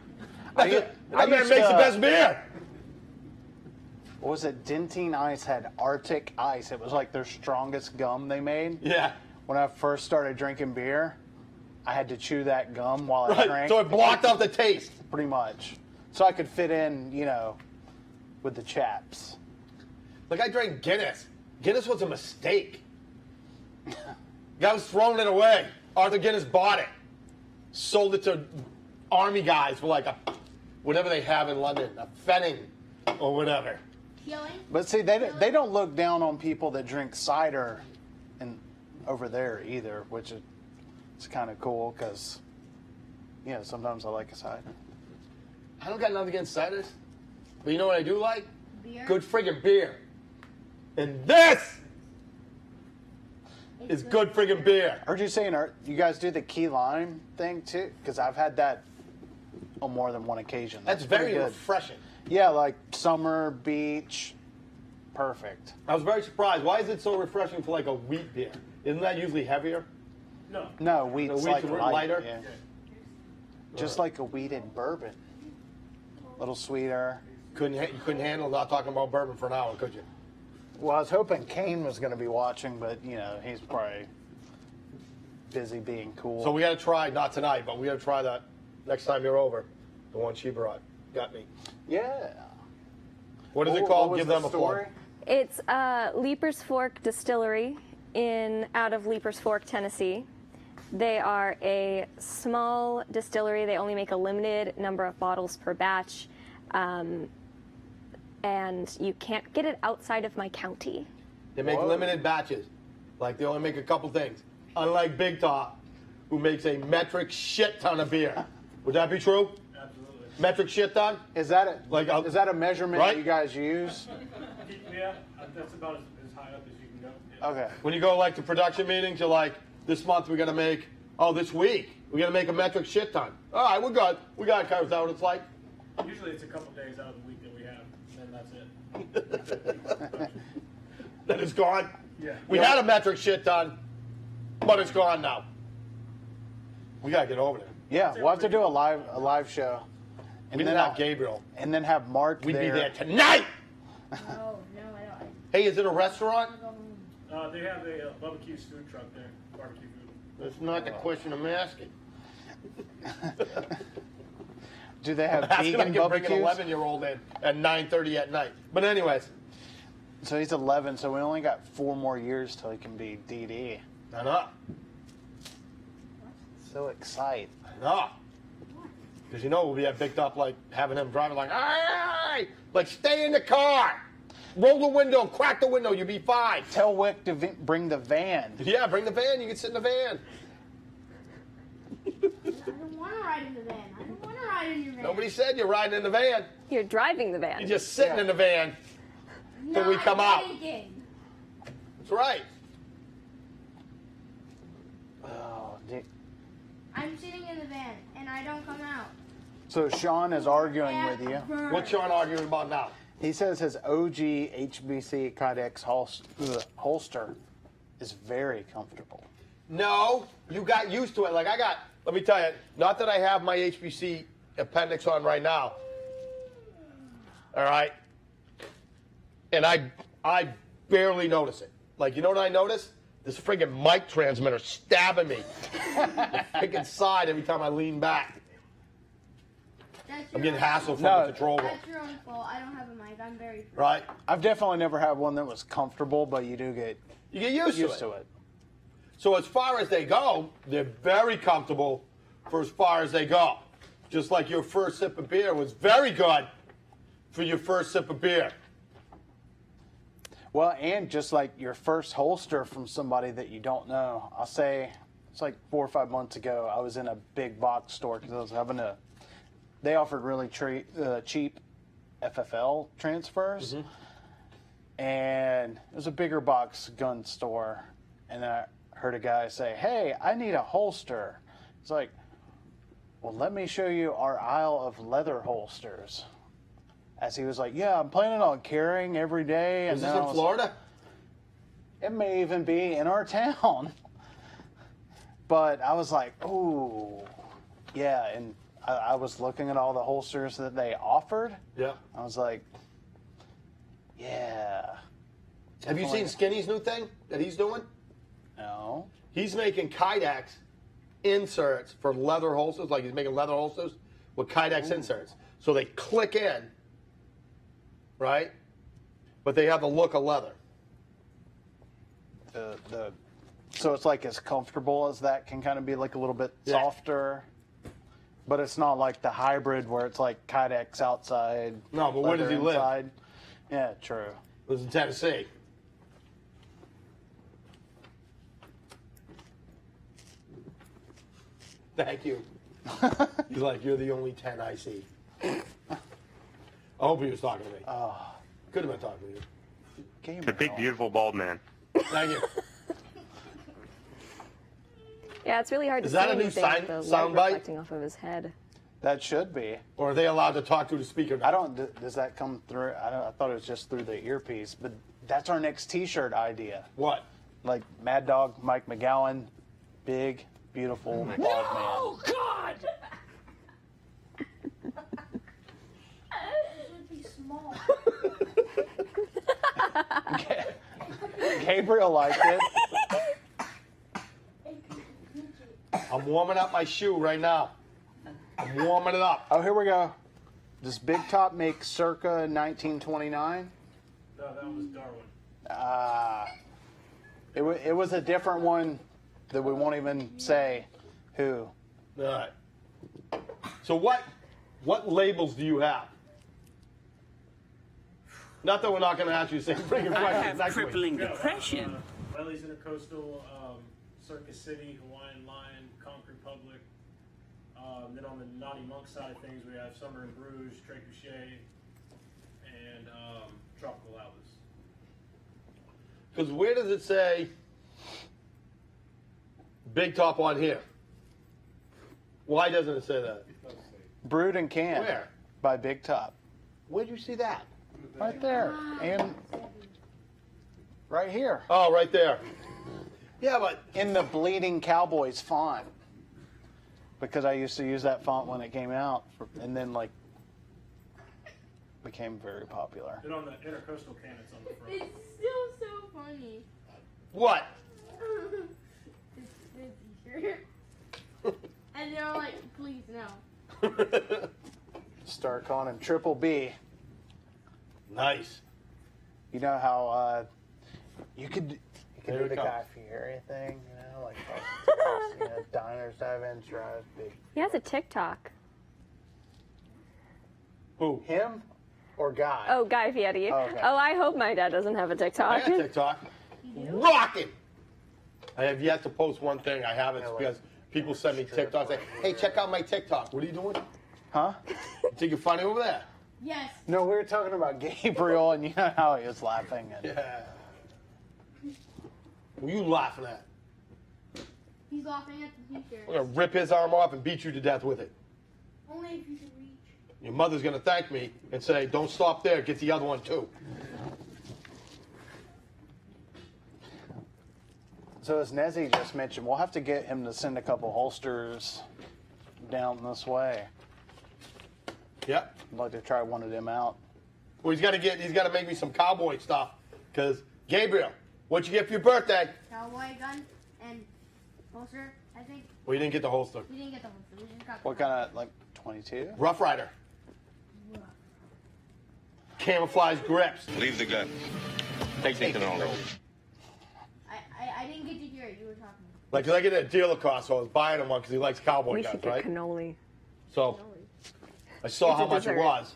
no. That man used makes to- the best beer. What was it? Dentine Ice had Arctic Ice. It was like their strongest gum they made. Yeah. When I first started drinking beer, I had to chew that gum while I Right. drank. So it blocked out the taste. Pretty much. So I could fit in, with the chaps. Like, I drank Guinness. Guinness was a mistake. Guy was throwing it away. Arthur Guinness bought it. Sold it to army guys for like whatever they have in London, a Fenning or whatever. Killing? But see, they don't look down on people that drink cider over there either, which is it's kind of cool because, sometimes I like a cider. I don't got nothing against ciders. But you know what I do like? Beer? Good friggin' beer. And this is good friggin' beer. Heard you saying you guys do the key lime thing too? Because I've had that on more than one occasion. That's pretty very good. refreshing. Yeah, like summer, beach, perfect. I was very surprised. Why is it so refreshing for like a wheat beer? Isn't that usually heavier? No. No, wheat's wheat's like lighter? Yeah. Just like a wheated bourbon. A little sweeter. You couldn't handle not talking about bourbon for an hour, could you? Well, I was hoping Kane was going to be watching, but he's probably busy being cool. So we got to try, not tonight, but we got to try that next time you're over. The one she brought. Got me. yeah. What is it What called? was Give the them a story? plug. It's Leaper's Fork Distillery out of Leaper's Fork, Tennessee. They are a small distillery. They only make a limited number of bottles per batch. And you can't get it outside of my county. They make Whoa. limited batches. Like they only make a couple things. Unlike Big Top, who makes a metric shit ton of beer. Would that be true? Absolutely. Metric shit ton? Is that Like, is that a measurement right? you guys use? Yeah, that's about as high up as you can go. Yeah. Okay. When you go like to production meetings, you're like, this month we're gonna make, this week, we're gonna make a metric shit ton. All right, we're good. We got it covered. Is that what it's like? Usually it's a couple days out of the week that we have, and then that's it. Then it's gone? Yeah. We had a metric shit ton, but it's gone now. We gotta get over there. Yeah, we'll have to do a live show. We didn't have Gabriel. And then have Mark We'd there. be there tonight. No, I don't. Hey, is it a restaurant? They have a barbecue food truck there, barbecue food. That's not the question I'm asking. Do they have I'm asking I vegan can bring an barbecues? 11-year-old in at 9:30 at night. But anyways, So he's 11, so we only got 4 more years till he can be DD. I know. So excited. I know. Because we'll be at Big Up like having him driving like, hey, like stay in the car. Roll the window, crack the window, you'll be fine. Tell Wick to bring the van. Yeah, bring the van. You can sit in the van. I don't want to ride in the van. I don't want to ride in your van. Nobody said you're riding in the van. You're driving the van. You're just sitting in the van. No, till we come out. Thinking. That's right. Oh, I'm sitting in the van and I don't come out. So Sean is arguing with you. What's Sean arguing about now? He says his OG HBC Kydex holster is very comfortable. No, you got used to it. Like let me tell you, not that I have my HBC appendix on right now. All right. And I barely notice it. Like, you know what I notice? This friggin' mic transmitter stabbing me. The freaking side every time I lean back. I'm getting hassled from the control room. That's your own fault. I don't have a mic. I'm very free. Right? I've definitely never had one that was comfortable, but you do get You get used to it. So as far as they go, they're very comfortable for as far as they go. Just like your first sip of beer was very good for your first sip of beer. Well, and just like your first holster from somebody that you don't know. I'll say it's like 4 or 5 months ago. I was in a big box store because I was having they offered really cheap FFL transfers. And it was a bigger box gun store. And I heard a guy say, "Hey, I need a holster." It's like, "Well, let me show you our aisle of leather holsters." As he was like, "Yeah, I'm planning on carrying every day." And Is this in Florida? It may even be in our town. But I was like, "Ooh, yeah." And I was looking at all the holsters that they offered. Yeah. I was like, "Yeah." Have you seen Skinny's new thing that he's doing? No. He's making Kydex inserts for leather holsters, like he's making leather holsters with Kydex inserts. So they click in, right? But they have the look of leather. So it's like as comfortable as that, can kind of be like a little bit softer. But it's not like the hybrid where it's like Kydex outside. No, but where does he live? inside. Yeah, true. Lives in Tennessee. Thank you. He's like, "You're the only 10 I see." I hope he was talking to me. Could have been talking to you. The big, beautiful, bald man. Thank you. Yeah, it's really hard Is to that see a new anything sound- with the light sound bite? reflecting off of his head. That should be. Or are they allowed to talk to the speaker now? I don't. Does that come through? I thought it was just through the earpiece. But that's our next T-shirt idea. What? Like Mad Dog, Mike McGowan, big, beautiful, bald man. Oh, God! It would be small. Gabriel liked it. I'm warming up my shoe right now. I'm warming it up. Oh, here we go. Does Big Top make circa 1929? No, that was Darwin. It was a different one that we won't even say who. All right. So what labels do you have? Not that we're not going to ask you the same freaking I question have next week. crippling depression. Riley's Intercoastal, Circus City, Hawaiian Lion, Concord Public. Then on the Naughty Monk side of things, we have Summer in Bruges, Trebuchet, and Tropical Albus. Because where does it say Big Top on here? Why doesn't it say that? Brewed and canned Where? by Big Top. Where'd you see that? Right there. And right here. Oh, right there. Yeah, but In the Bleeding Cowboys font. Because I used to use that font when it came out. And then, like, became very popular. Then on the Intercoastal can, it's on the front. It's still so funny. what? It's the t-shirt. And they're like, "Please no." Start calling him Triple B. Nice. You know how you could There do it the comes. Guy Fieri thing, you know, like diners, drive-ins, drive big. He has a TikTok. Who? Him or Guy? Oh, Guy Fieri. Oh, okay. Oh, I hope my dad doesn't have a I TikTok. got TikTok. Rocking. I have yet to post one thing. I haven't because people send me TikToks. Say, "Hey, check out my TikTok." What are you doing? Huh? You think you're funny over there? Yes. No, we were talking about Gabriel, and you know how he was laughing. And Yeah. What are you laughing at? He's laughing at the I'm t-shirt. gonna rip his arm off and beat you to death with it. Only if you can read Your mother's going to thank me and say, don't stop there, get the other one too. So as Nezzy just mentioned, we'll have to get him to send a couple holsters down this way. Yep. I'd like to try one of them out. Well, he's got to make me some cowboy stuff. Because, Gabriel, what'd you get for your birthday? Cowboy gun and holster, I think. Well, you didn't get the holster. We didn't get the holster. We just got What kind of, like 22? Rough Rider. Camouflage grips. Leave the gun. Take the cannoli. I didn't get to hear it. You were talking. Like, 'cause I get a dealer cost, so I was buying him one because he likes cowboy We guns, should get right? cannoli. So I saw It's how a much it dessert. was.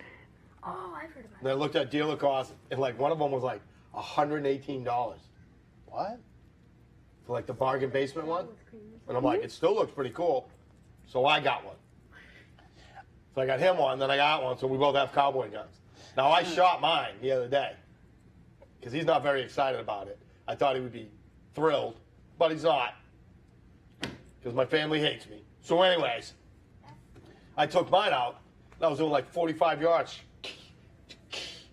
Oh, I've heard about And I looked at dealer cost, and like one of them was like $118 What? for like the bargain basement one. And I'm like, it still looks pretty cool. So I got one. So I got him one, then I got one, so we both have cowboy guns. Now I shot mine the other day because he's not very excited about it. I thought he would be thrilled, but he's not because my family hates me. So anyways, I took mine out. I was doing like 45 yards. It's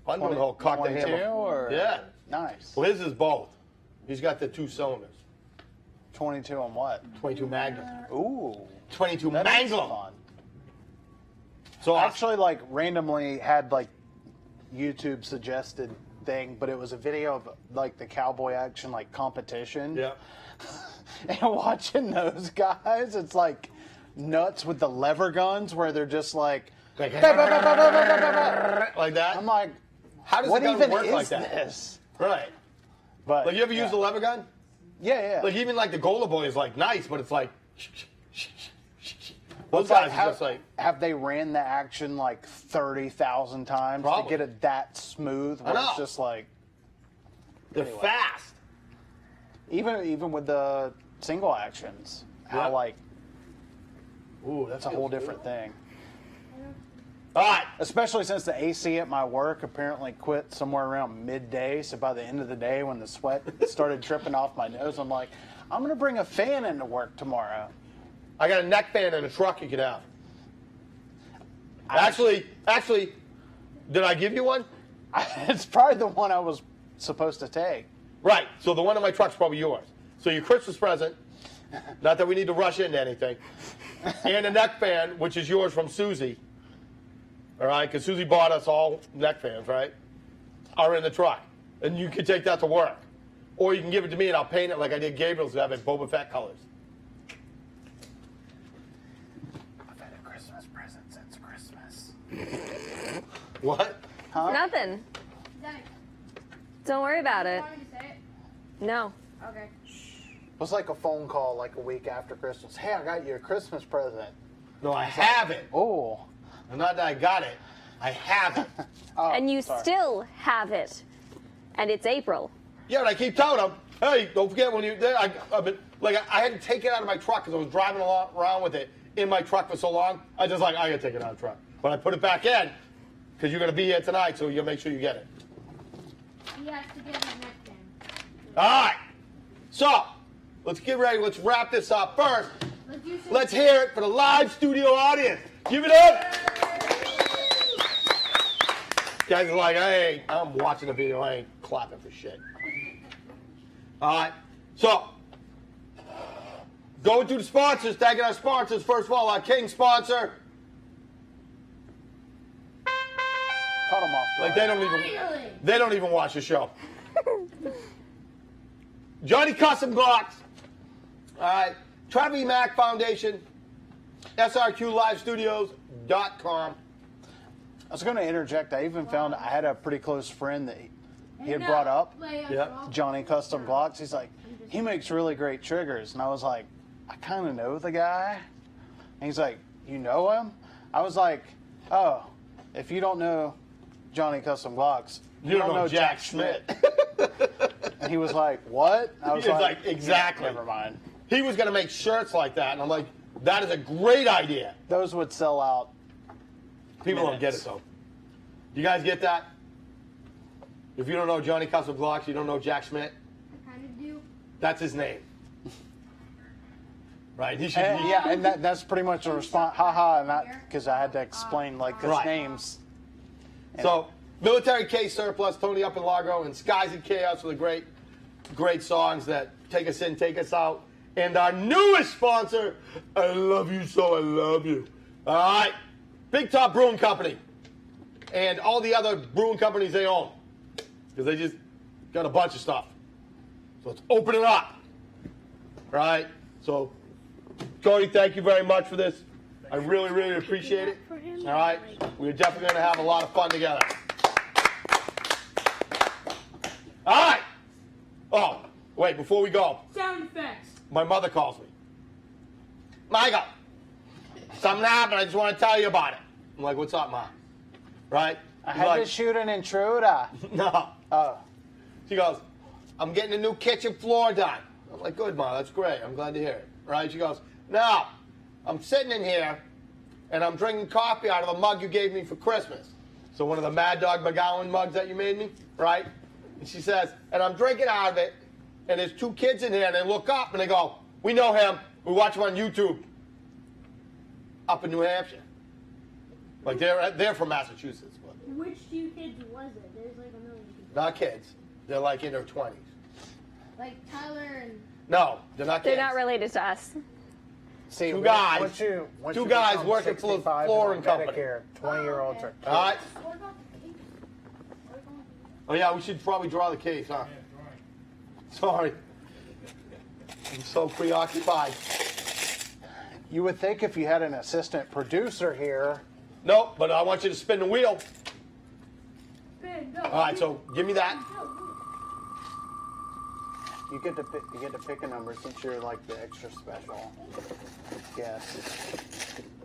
fun doing the whole cock the 22 hammer. or? Yeah. Nice. Well, his is both. He's got the 2 cylinders. 22 on what? 22 Magnum. Ooh. 22 That is Magnum. fun. So I actually like randomly had like YouTube suggested thing, but it was a video of like the cowboy action like competition. yeah. And watching those guys, it's like nuts with the lever guns where they're just like, Like, "Bah, bah, bah, bah, bah, bah, bah, bah." like that. I'm like, How does what the gun even work is like that? this? Right. But Like, you ever used a lever gun? Yeah, yeah. Like, even like the Golden Boy is like nice, but it's like. Well, Those it's like, guys are just like. have they ran the action like 30,000 times Probably. to get it that smooth? Where know. it's just like, They're Anyway. fast. even with the single actions, Yeah. how like Ooh, that's a whole different thing. All right. Especially since the AC at my work apparently quit somewhere around midday. So by the end of the day, when the sweat started dripping off my nose, I'm like, I'm going to bring a fan into work tomorrow. I got a neck fan in a truck you can have. Actually, did I give you one? It's probably the one I was supposed to take. Right. So the one in my truck's probably yours. So your Christmas present, not that we need to rush into anything, and a neck fan, which is yours from Susie. All right, because Susie bought us all neck fans, right? Are in the truck, and you can take that to work, or you can give it to me and I'll paint it like I did Gabriel's, have it Boba Fett colors. I've had a Christmas present since Christmas. What? Nothing. Is that it? Don't worry about You it. want me to say it? No. Okay. It was like a phone call like a week after Christmas. Hey, I got you a Christmas present. No, I have it. Oh. Not that I got it. I have it. Oh, And you sorry. still have it. And it's April. Yeah, and I keep telling them, hey, don't forget when you. I've been, like, I had to take it out of my truck because I was driving around with it in my truck for so long. I just like, I gotta take it out of the truck. But I put it back in because you're gonna be here tonight, so you'll make sure you get it. He has to get his neck fan. All right. So let's get ready. Let's wrap this up first. Let's do some. Let's hear it for the live studio audience. Give it up. Guys are like, hey, I'm watching the video. I ain't clapping for shit. All right. So, going to the sponsors, thanking our sponsors. First of all, our king sponsor. Cut 'em off. Like Finally. they don't even watch the show. Johnny Custom Glocks. All right. Travis Mack Foundation. SRQLiveStudios.com. I was going to interject. I even found I had a pretty close friend that he had brought up, Johnny Custom Glocks. He's like, he makes really great triggers. And I was like, I kind of know the guy. And he's like, you know him? I was like, oh, if you don't know Johnny Custom Glocks, you don't know Jack Schmidt. And he was like, what? I was He was like, exactly. Never mind. He was going to make shirts like that. And I'm like, that is a great idea. Those would sell out. People don't get minutes. it, though. You guys get that? If you don't know Johnny Custom Glocks, you don't know Jack Schmidt, Kind of do. that's his name. right? He should. Yeah, and that's pretty much a response. Haha, and that because I had to explain like his Right. names. So, Military K Surplus, Tony Up in Largo, and Skies and Chaos with the great songs that take us in, take us out. And our newest sponsor, I love you so I love you. All right, Big Top Brewing Company, and all the other brewing companies they own, because they just got a bunch of stuff. So let's open it up. Right? So, Cody, thank you very much for this. I really, really appreciate it. All right? We're definitely going to have a lot of fun together. All right. Oh, wait, before we go, Sound effects. my mother calls me. Michael, something happened. I just want to tell you about it. I'm like, what's up, Ma? Right? I She's had like, to shoot an intruder. no. Oh, She goes, I'm getting a new kitchen floor done. I'm like, good, Ma, that's great. I'm glad to hear it. Right? She goes, no, I'm sitting in here and I'm drinking coffee out of the mug you gave me for Christmas. So one of the Mad Dog McGowan mugs that you made me, right? And she says, and I'm drinking out of it, and there's two kids in here, and they look up and they go, we know him. We watch him on YouTube up in New Hampshire. Like they're from Massachusetts. But Which two kids was it? There's like a million kids. not kids. They're like in their 20s. Like Tyler and. No, they're not kids. They're not related to us. see, Two guys. Once you Two guys become working for the 65 flooring and on company. Medicare, 20-year-olds are. All right. What about the cake? Oh yeah, we should probably draw the case, huh? Sorry. I'm so preoccupied. You would think if you had an assistant producer here. Nope, but I want you to spin the wheel. Ben, no. All right, so give me that. You get to pick a number since you're like the extra special. Yes.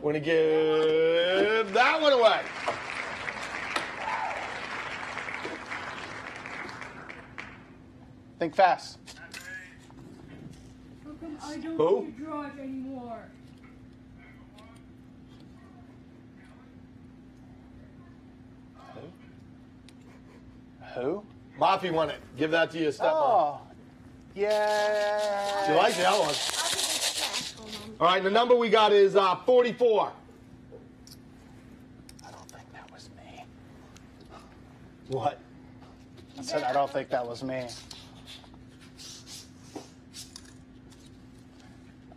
We're gonna give that one away. Think fast. How come I don't Who? get to draw it anymore? Who? Mafia won it. Give that to your stepmom. Oh, yeah. You like that one? All right, the number we got is 44. I don't think that was me. What? I said I don't think that was me.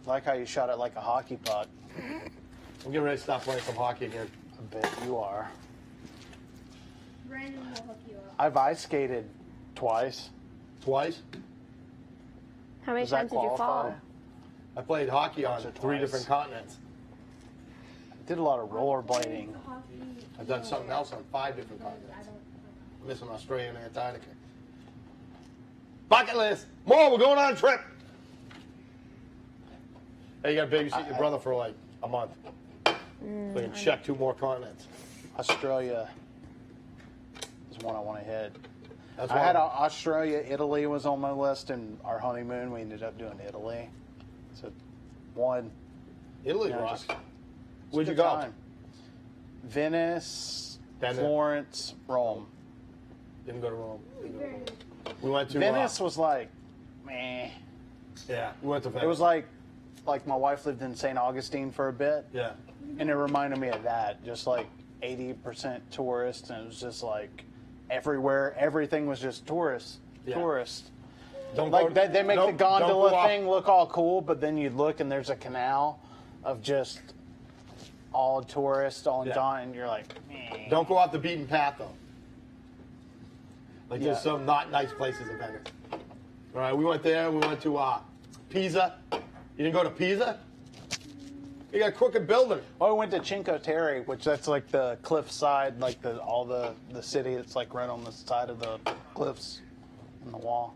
I like how you shot it like a hockey puck. I'm getting ready to stop playing some hockey again. I bet you are. Brandon will hook you up. I've ice skated twice. Twice? How many Does that times did you qualify? fall? I played hockey on Once or 3 twice. different continents. Did a lot of rollerblading. I've done something else on 5 different continents. I'm missing Australia and Antarctica. Bucket list. More, we're going on a trip. Hey, you got to babysit your brother for like a month. So you can check 2 more continents. Australia is one I want to hit. That's I had why- Australia, Italy was on my list, and our honeymoon we ended up doing Italy. So one. Italy you know, rocks. just- it's Where'd a you good go? time. Venice, Venice. Florence, Rome. Didn't go to Rome. We went to Venice was like, meh. yeah, we went to Venice. It was like my wife lived in St. Augustine for a bit, yeah. and it reminded me of that. Just like 80% tourists, and it was just like everywhere, everything was just tourists, Yeah. tourists. Don't Like go, they make don't- the don't gondola go off- thing look all cool, but then you look and there's a canal of just all tourists, all Yeah. done, and you're like, meh. Don't go off the beaten path though. Like there's Yeah. some not nice places in Venice. All right, we went there. We went to Pisa. You didn't go to Pisa? You got a crooked building. Oh, we went to Cinque Terre, which that's like the cliff side, like the city that's like right on the side of the cliffs on the wall.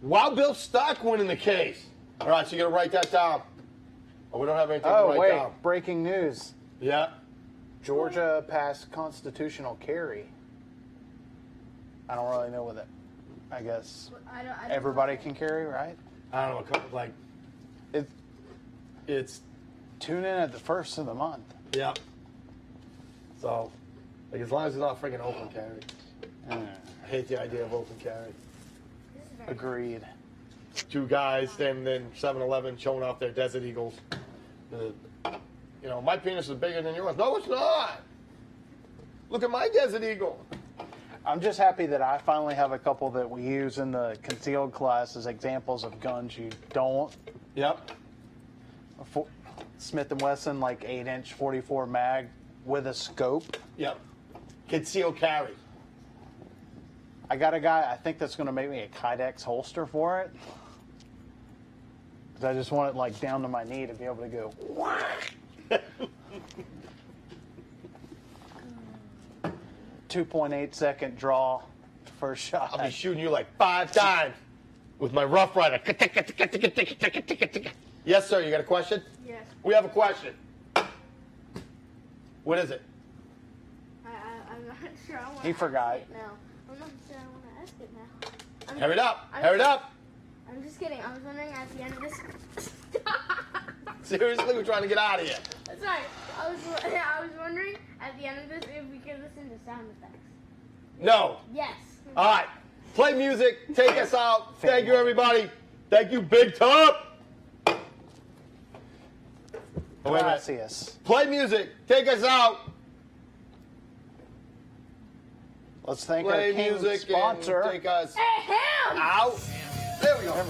Wild Bill Stock winning the case. All right, so you're gonna write that down. Oh, we don't have anything to Oh, write wait, down. breaking news. Yeah. Georgia passed constitutional carry. I don't really know what it. I guess I don't everybody can carry, right? I don't know. a couple- Like it's Tune in at the first of the month. yeah. So, like as long as it's not freaking open carry. I hate the idea of open carry. Agreed. 2 guys standing in 7-Eleven showing off their Desert Eagles. My penis is bigger than yours. No, it's not. Look at my Desert Eagle. I'm just happy that I finally have a couple that we use in the concealed class as examples of guns you don't. Yep. Smith & Wesson, like 8-inch 44 mag with a scope. Yep. Concealed carry. I got a guy, I think that's going to make me a Kydex holster for it. Because I just want it like down to my knee to be able to go. 2.8 second draw, first shot. I'll be shooting you like 5 times with my Rough Rider. Yes, sir. You got a question? Yes. We have a question. What is it? I'm not sure I want He forgot. to ask it now. I'm not sure I want to ask it now. Hurry it up. Hurry it up. I'm just kidding. I was wondering at the end of this. Seriously, we're trying to get out of here. Sorry. I was wondering at the end of this if we could listen to sound effects. No. Yes. All right. Play music. Take us out. Thank you, everybody. Thank you, Big Top. Oh, wait a minute. Gracias. Play music. Take us out. Let's thank Play our king music sponsor. and take us Ahem. out. There we go.